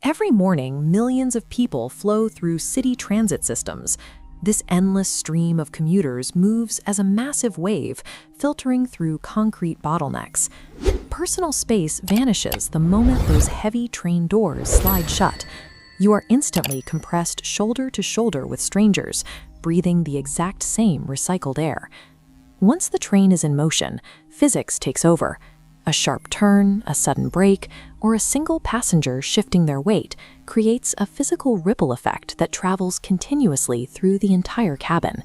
Every morning, millions of people flow through city transit systems. This endless stream of commuters moves as a massive wave, filtering through concrete bottlenecks. Personal space vanishes the moment those heavy train doors slide shut. You are instantly compressed shoulder to shoulder with strangers, breathing the exact same recycled air. Once the train is in motion, physics takes over. A sharp turn, a sudden brake, or a single passenger shifting their weight creates a physical ripple effect that travels continuously through the entire cabin.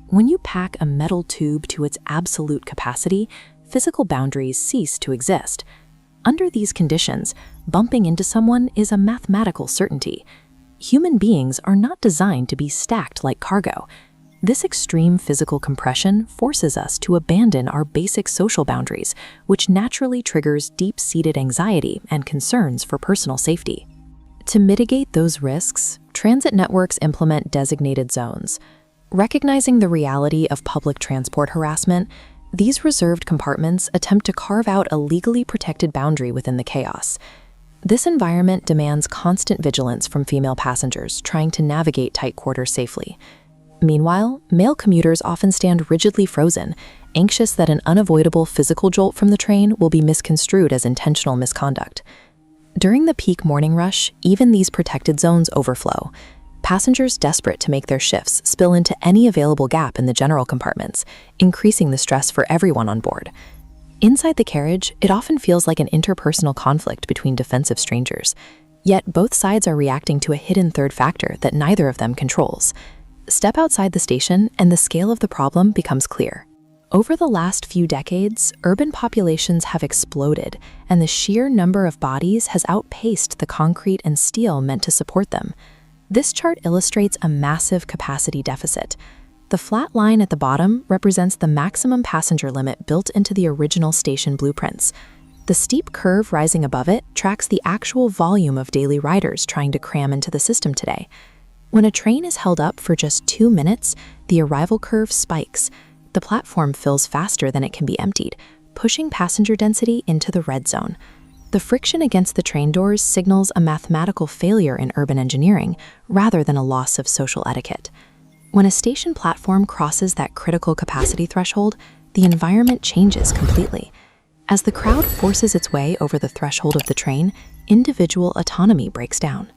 When you pack a metal tube to its absolute capacity, physical boundaries cease to exist. Under these conditions, bumping into someone is a mathematical certainty. Human beings are not designed to be stacked like cargo. This extreme physical compression forces us to abandon our basic social boundaries, which naturally triggers deep-seated anxiety and concerns for personal safety. To mitigate those risks, transit networks implement designated zones. Recognizing the reality of public transport harassment, these reserved compartments attempt to carve out a legally protected boundary within the chaos. This environment demands constant vigilance from female passengers trying to navigate tight quarters safely. Meanwhile, male commuters often stand rigidly frozen, anxious that an unavoidable physical jolt from the train will be misconstrued as intentional misconduct. During the peak morning rush, even these protected zones overflow. Passengers desperate to make their shifts spill into any available gap in the general compartments, increasing the stress for everyone on board. Inside the carriage, it often feels like an interpersonal conflict between defensive strangers. Yet both sides are reacting to a hidden third factor that neither of them controls. Step outside the station and the scale of the problem becomes clear. Over the last few decades, urban populations have exploded, and the sheer number of bodies has outpaced the concrete and steel meant to support them. This chart illustrates a massive capacity deficit. The flat line at the bottom represents the maximum passenger limit built into the original station blueprints. The steep curve rising above it tracks the actual volume of daily riders trying to cram into the system today. When a train is held up for just 2 minutes, the arrival curve spikes. The platform fills faster than it can be emptied, pushing passenger density into the red zone. The friction against the train doors signals a mathematical failure in urban engineering rather than a loss of social etiquette. When a station platform crosses that critical capacity threshold, the environment changes completely. As the crowd forces its way over the threshold of the train, individual autonomy breaks down.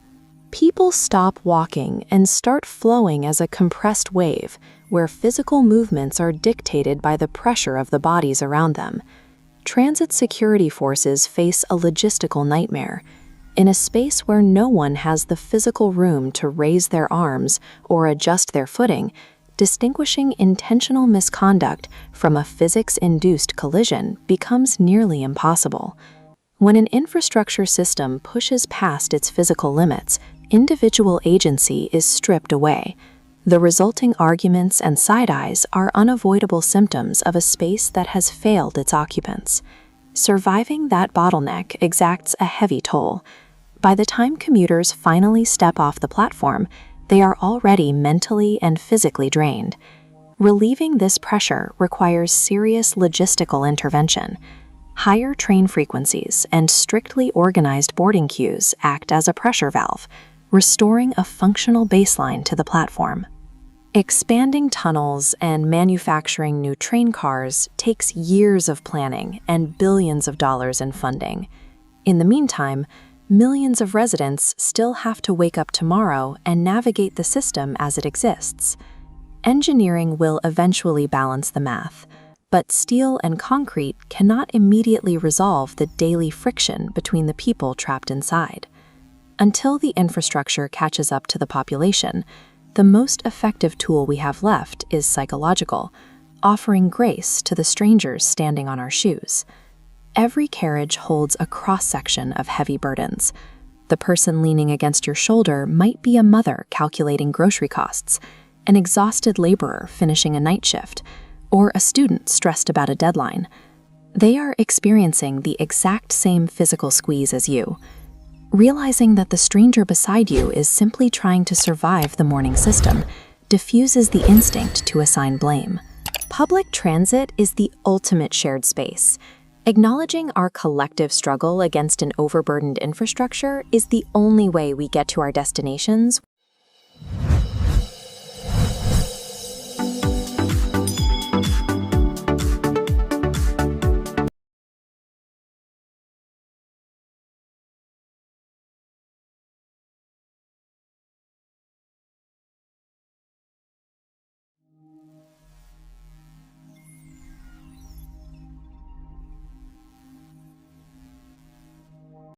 People stop walking and start flowing as a compressed wave, where physical movements are dictated by the pressure of the bodies around them. Transit security forces face a logistical nightmare. In a space where no one has the physical room to raise their arms or adjust their footing, distinguishing intentional misconduct from a physics-induced collision becomes nearly impossible. When an infrastructure system pushes past its physical limits, individual agency is stripped away. The resulting arguments and side-eyes are unavoidable symptoms of a space that has failed its occupants. Surviving that bottleneck exacts a heavy toll. By the time commuters finally step off the platform, they are already mentally and physically drained. Relieving this pressure requires serious logistical intervention. Higher train frequencies and strictly organized boarding queues act as a pressure valve, restoring a functional baseline to the platform. Expanding tunnels and manufacturing new train cars takes years of planning and billions of dollars in funding. In the meantime, millions of residents still have to wake up tomorrow and navigate the system as it exists. Engineering will eventually balance the math, but steel and concrete cannot immediately resolve the daily friction between the people trapped inside. Until the infrastructure catches up to the population, the most effective tool we have left is psychological, offering grace to the strangers standing on our shoes. Every carriage holds a cross-section of heavy burdens. The person leaning against your shoulder might be a mother calculating grocery costs, an exhausted laborer finishing a night shift, or a student stressed about a deadline. They are experiencing the exact same physical squeeze as you. Realizing that the stranger beside you is simply trying to survive the morning system diffuses the instinct to assign blame. Public transit is the ultimate shared space. Acknowledging our collective struggle against an overburdened infrastructure is the only way we get to our destinations